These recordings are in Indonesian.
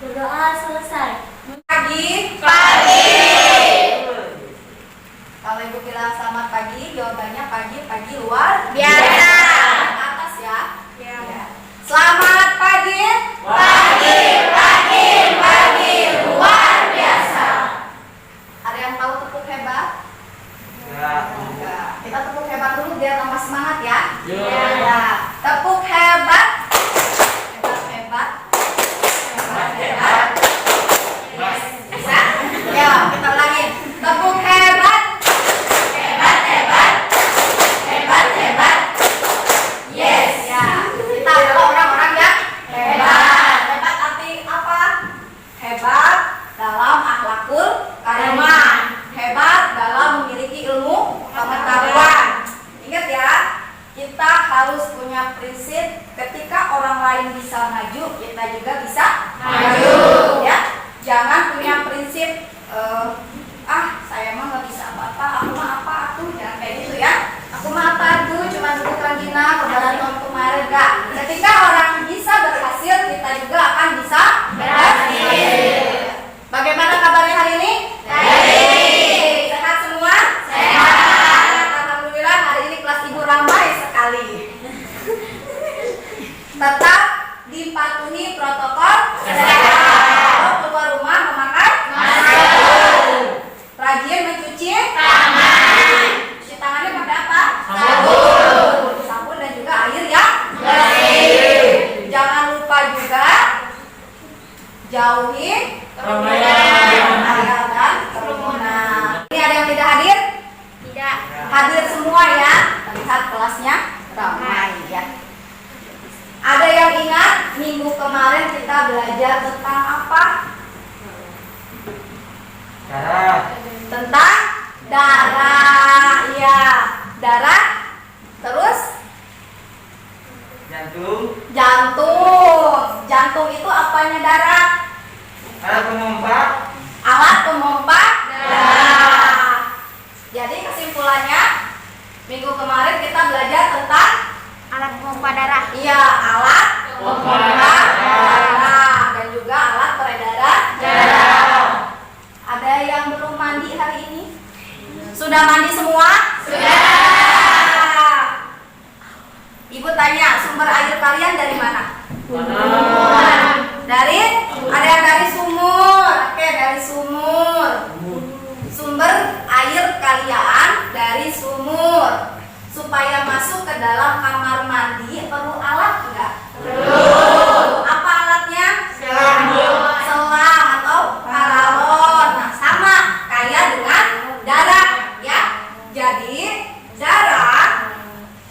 Berdoa selesai. Pagi. Pagi. Kalau ibu bilang selamat pagi, jawabannya pagi, pagi luar Biasa. Ke atas ya. Ya. Selamat pagi. Pagi, pagi, pagi, luar biasa. Ada yang tahu tepuk hebat? Ya. Enggak. Kita tepuk hebat dulu biar tambah semangat ya. Ya. Ya. Tepuk hebat. Hebat, hebat. Hebat, hebat. Bisa? Ya, kita ulangi. Tepuk hebat. Hebat, hebat. Hebat, hebat. Yes. Ya. Kita adalah orang-orang yang hebat. Hebat arti apa? Hebat dalam akhlakul karimah. Hebat dalam memiliki ilmu pengetahuan. Ingat ya, kita harus punya prinsip ketika orang lain bisa maju, kita juga bisa maju. Ya, jangan punya prinsip saya mah nggak bisa apa-apa, aku mah apa aku, jangan kayak gitu ya. Aku mah apa tuh, cuma duduk rangkina, kebaran tahun kemarin enggak. Ketika orang bisa berhasil, kita juga akan bisa berhasil. Bagaimana kabarnya hari ini? Baik. Sehat semua? Sehat. Alhamdulillah hari ini kelas ibu ramai sekali. Tetap dipatuhi protokol kesehatan. Kalau keluar rumah memakai Masker. Rajin mencuci Tangan. cuci tangannya pakai apa? Sabun. Sabun dan juga air yang Bersih. Jangan lupa juga jauhi Keramaian. dan kerumunan. Ini ada yang tidak hadir? Tidak. Hadir semua ya. Terlihat kelasnya ramai ya. Ada yang ingat minggu kemarin kita belajar tentang apa? Darah. Tentang darah. Ya, darah. Terus Jantung. jantung. Jantung itu apanya darah? Alat pemompa. Alat pemompa Darah. Jadi kesimpulannya minggu kemarin kita belajar tentang Alat pompa darah. iya alat Pompa darah dan juga alat peredaran Darah. Ada yang belum mandi hari ini? Sudah mandi semua? Sudah. Ibu tanya sumber air kalian dari mana? Mana? Dari? Ada yang dari sumur. Oke, dari sumur. Sumber air kalian dari sumur. Supaya masuk ke dalam kamar mandi perlu alat enggak? Perlu. Apa alatnya? Selang. Selang atau paralon. Nah, sama kayak dengan darah ya. Jadi darah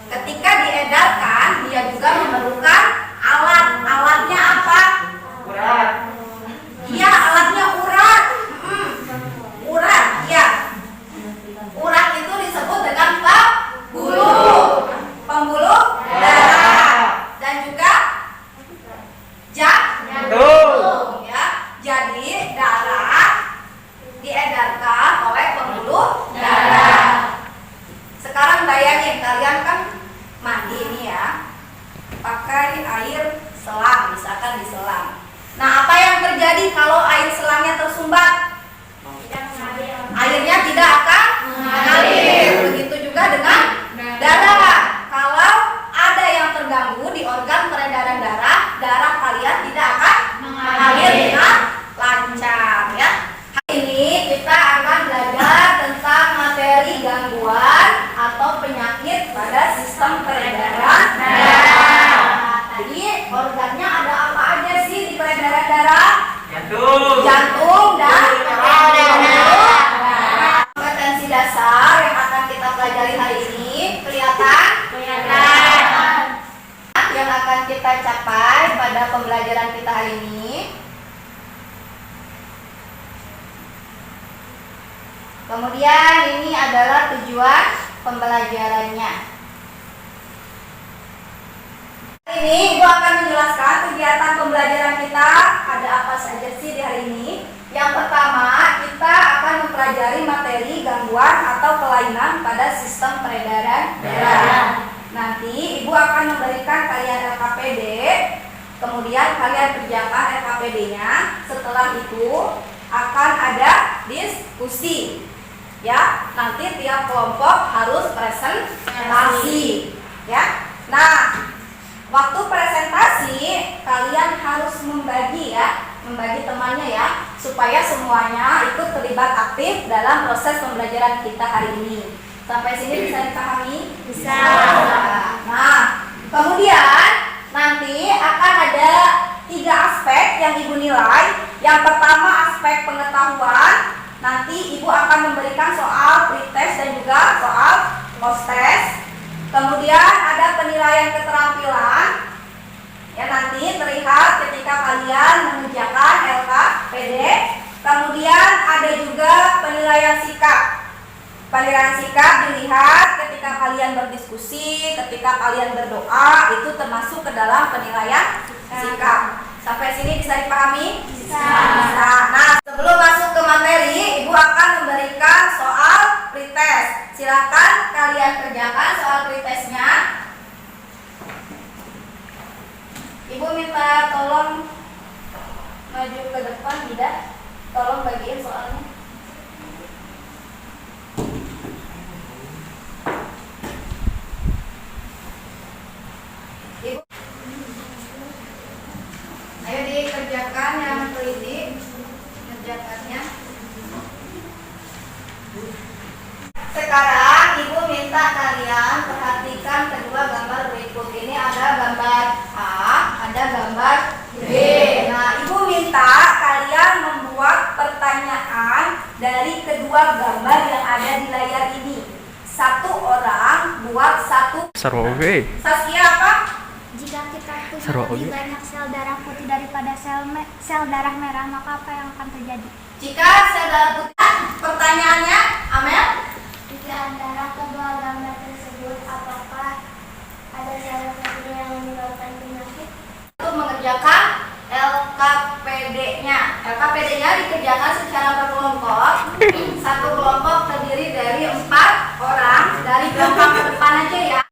ketika diedarkan dia juga memerlukan alat. Alatnya apa? Urat. Iya, alatnya urat. Urat, ya. Urat itu disebut dengan pembuluh. Pembuluh darah dan juga jantung ya. Jadi darah diedarkan oleh pembuluh darah. Sekarang bayangin kalian kan mandi ini ya, pakai air selang, misalkan di selang. Nah, apa yang terjadi kalau air selangnya tersumbat? Airnya tidak akan mengalir. Begitu juga dengan darah. Kalau ada yang terganggu di organ peredaran darah, darah kalian tidak akan mengalir dengan lancar ya. Hari ini kita akan belajar tentang materi gangguan atau penyakit pada sistem peredaran darah. Tadi organnya ada apa aja sih di peredaran darah? Jantung. Jantung dan darah. Kompetensi dasar yang akan kita pelajari hari ini kelihatan yang akan kita capai pada pembelajaran kita hari ini. Kemudian ini adalah tujuan pembelajarannya. Hari ini Ibu akan menjelaskan kegiatan pembelajaran kita ada apa saja sih di hari ini. Yang pertama, kita akan mempelajari materi gangguan atau kelainan pada sistem peredaran darah. Nanti Ibu akan memberikan kalian LKPD Kemudian kalian kerjakan LKPD-nya. Setelah itu akan ada diskusi. Ya, nanti tiap kelompok harus presentasi. Ya. Nah, waktu presentasi kalian harus membagi temannya ya, supaya semuanya ikut terlibat aktif dalam proses pembelajaran kita hari ini. Sampai sini bisa dipahami? Bisa. Nah, kemudian nanti akan ada 3 aspek yang Ibu nilai. Yang pertama aspek pengetahuan. Nanti Ibu akan memberikan soal pretest dan juga soal post-test. Kemudian ada penilaian keterampilan. Ya, nanti terlihat ketika kalian mengerjakan LKPD. Kemudian ada juga penilaian sikap. Penilaian sikap dilihat ketika kalian berdiskusi, ketika kalian berdoa, itu termasuk ke dalam penilaian sikap. Sampai sini bisa dipahami? Bisa. Nah, sebelum masuk ke materi, Ibu akan memberikan soal pretest. Silakan kalian kerjakan soal pretestnya. Ibu minta tolong maju ke depan, tidak? Tolong bagiin soalnya. Ibu, ayo dikerjakan yang teliti, kerjakannya. Sekarang Ibu minta kalian perhatikan kedua gambar berikut. Ini ada gambar A, ada gambar B. Nah, Ibu minta kalian membuat pertanyaan dari kedua gambar yang ada di layar ini. Satu orang buat satu. Seru oke. Saskia apa? Jika kita punya Seru, lebih oke. banyak sel darah putih daripada sel darah merah, maka apa yang akan terjadi? Jika sel darah putih, pertanyaannya, Amel? Di antara kedua gambar tersebut, apakah ada sel putih yang menyebabkan penyakit? Untuk mengerjakan LKPD-nya. LKPD-nya dikerjakan secara berkelompok. Satu kelompok terdiri dari 4 orang. Dari belakang ke depan aja ya.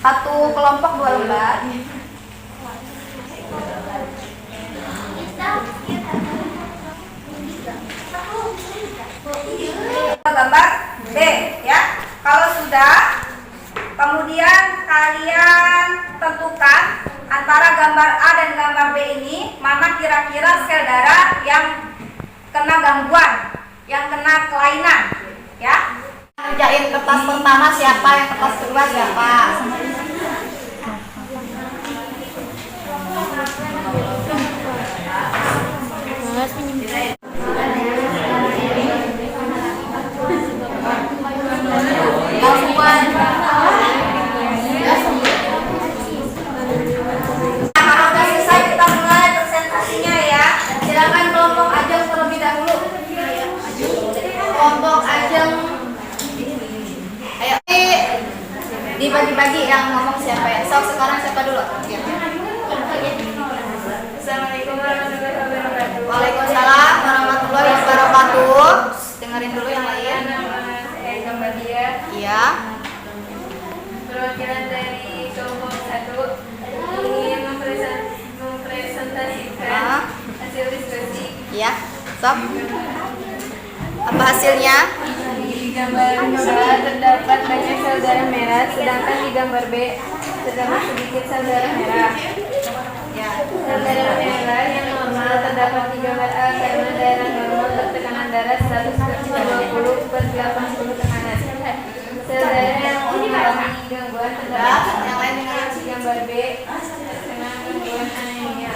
Satu kelompok 2 lembar. Gambar B ya. Kalau sudah, kemudian kalian tentukan antara gambar A dan gambar B ini mana kira-kira sel darah yang kena gangguan, yang kena kelainan, ya. Kerjain kertas pertama siapa, yang kertas kedua siapa. Kalau udah selesai kita mulai presentasinya ya. Silakan kelompok Ajeng terlebih dahulu. Kelompok Ajeng. Ayo dibagi-bagi yang ngomong siapa ya. So, sekarang siapa dulu? Ya. Assalamualaikum warahmatullahi wabarakatuh. Waalaikumsalam warahmatullahi wabarakatuh. Dengerin dulu yang lain. Nama saya Gambar Dia. Iya. Perwakilan dari kelompok 1 ingin mempresentasikan hasil diskusi. Iya. Stop. Apa hasilnya? Di gambar A terdapat banyak sel darah merah, sedangkan di gambar B terdapat sedikit sel darah merah. Ya. Sel darah merah yang normal terdapat di gambar A karena darah normal bertekanan darah 100/20/80 tekanan. Sel darah yang mengalami gangguan terdapat Yang lain dengerin. di gambar B dengan gangguan anemia.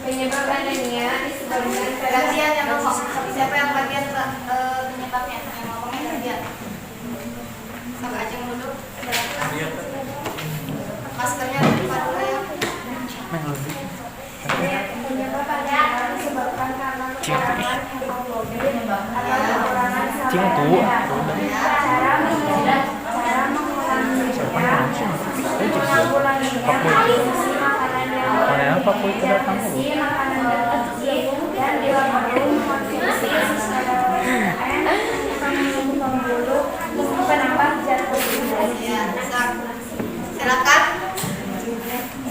Penyebab anemia disebabkan karena Gantian yang ngomong. Siapa yang bagian penyebabnya? Yang ngomongnya gantian. Sok Ajeng dulu. Maskernya dibuka dulu ya. Penyebabnya disebabkan karena kekurangan hemoglobin atau kekurangan sel Cing darah tuh. merah. Cara mengulanginya, konsumsi makanan yang Mana apa kuy kedatang bergizi, makanan bergizi, dan dilakukan konsumsi pembuluh penambah zat besi. Ya, silakan.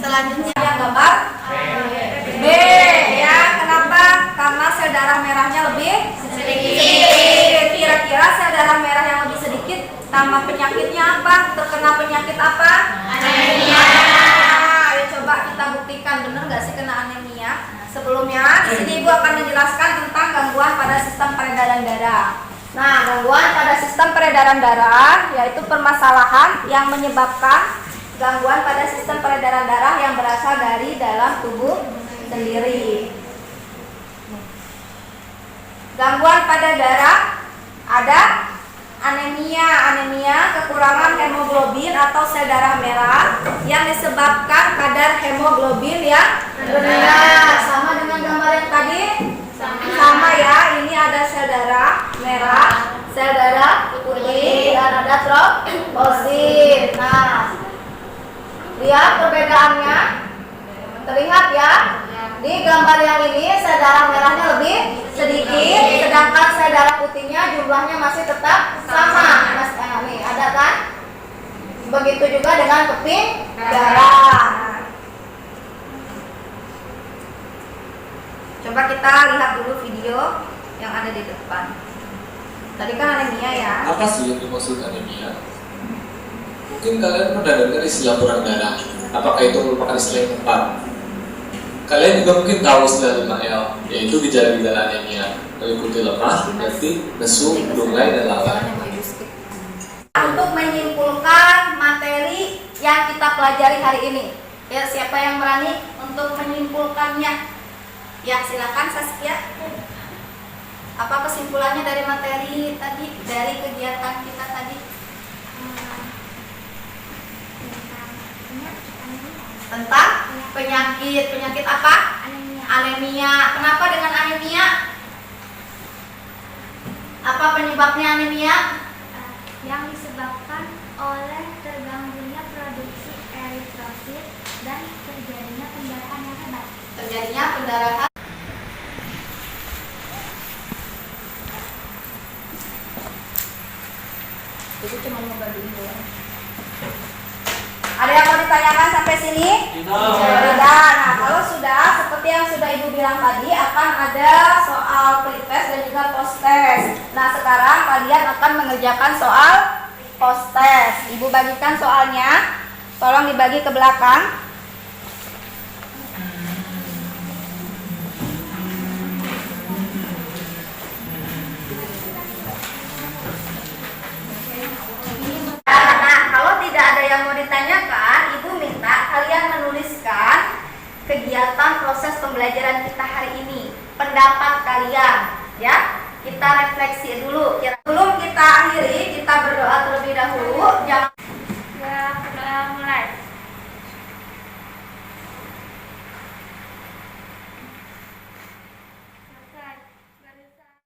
Selanjutnya yang gambar B ya. Kenapa? Karena sel darah merahnya lebih sedikit. Kira-kira sel darah merah yang lebih sedikit nama penyakitnya apa? Terkena penyakit apa? Anemia. Ayo coba kita buktikan benar nggak sih kena anemia? Sebelumnya di sini Ibu akan menjelaskan tentang gangguan pada sistem peredaran darah. Nah, gangguan pada sistem peredaran darah yaitu permasalahan yang menyebabkan gangguan pada sistem peredaran darah yang berasal dari dalam tubuh sendiri. Gangguan pada darah ada anemia, kekurangan hemoglobin atau sel darah merah yang disebabkan kadar hemoglobin yang rendah. Sama dengan gambar yang tadi? Sama ya, ini ada sel darah merah, sel darah putih, dan ada trombosit. Nah, lihat perbedaannya, terlihat ya. Di gambar yang ini sel darah merahnya lebih sedikit, sedangkan sel darah putihnya jumlahnya masih tetap sama. Nih ada kan? Begitu juga dengan keping darah. Coba kita lihat dulu video yang ada di depan. Tadi kan anemia ya. Apa sih yang dimaksud anemia? Mungkin kalian pernah dengar istilah kurang darah. Apakah itu merupakan istilah yang tepat? Kalian juga mungkin tahu istilah 5L, yaitu gejala-gejala anemia, meliputi lemah, letih, lesu, lunglai, dan lalai. Untuk menyimpulkan materi yang kita pelajari hari ini, ya siapa yang berani untuk menyimpulkannya? Ya silakan Saskia. Apa kesimpulannya dari materi tadi, dari kegiatan kita tadi? Tentang penyakit apa? Anemia. Kenapa dengan anemia? Apa penyebabnya anemia? Yang disebabkan oleh terganggunya produksi eritrosit dan terjadinya pendarahan yang hebat. Terjadinya pendarahan. Itu cuma ngebantuin doang. Ada yang mau ditanyakan sampai sini? Tidak. Nah, kalau sudah, seperti yang sudah Ibu bilang tadi, akan ada soal pre-test dan juga post-test. Nah, sekarang kalian akan mengerjakan soal post-test. Ibu bagikan soalnya, tolong dibagi ke belakang. Nah, kalau tidak ada yang mau ditanyakan, Ibu minta kalian menuliskan kegiatan proses pembelajaran kita hari ini. Pendapat kalian, ya. Kita refleksi dulu.